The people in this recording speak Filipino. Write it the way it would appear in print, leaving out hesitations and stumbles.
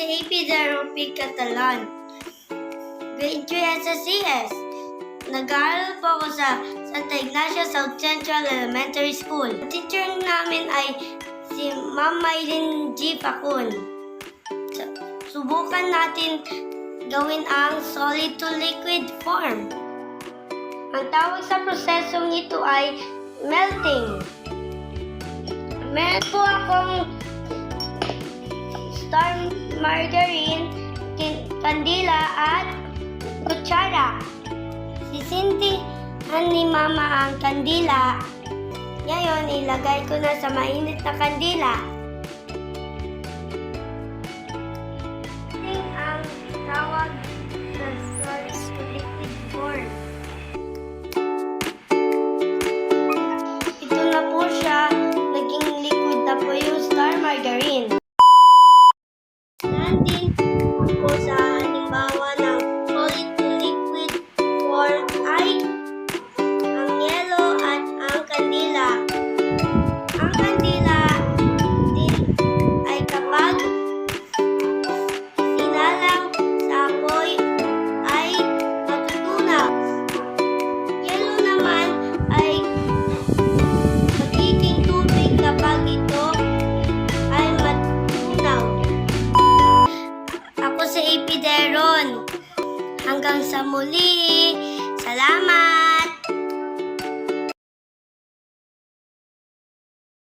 si AP Daropi Catalan. Grade 3 SSCS. Nag-aaral po ako sa Santa Ignacia South Central Elementary School. Teacher namin ay si Ma'am Maylin G. Pacun. Subukan natin gawin ang solid to liquid form. Ang tawag sa prosesong ito ay melting. Meron po akong star margarine, kandila at kutsara. Sisindihan ni Mama ang kandila. Ngayon, ilagay ko na sa mainit na kandila. Ang tawag sa solid to liquid form. Ito na po siya. Naging liquid na po yung star margarine. Din po sa halimbawa ng solid to liquid form ay ang yelo at ang kandila. Ang kandila din ay kapag sinalang sa apoy ay matutunaw. Yelo naman ay magiging tubig kapag ito ay matutunaw. Ako si AP Deron. Hanggang sa muli. Salamat!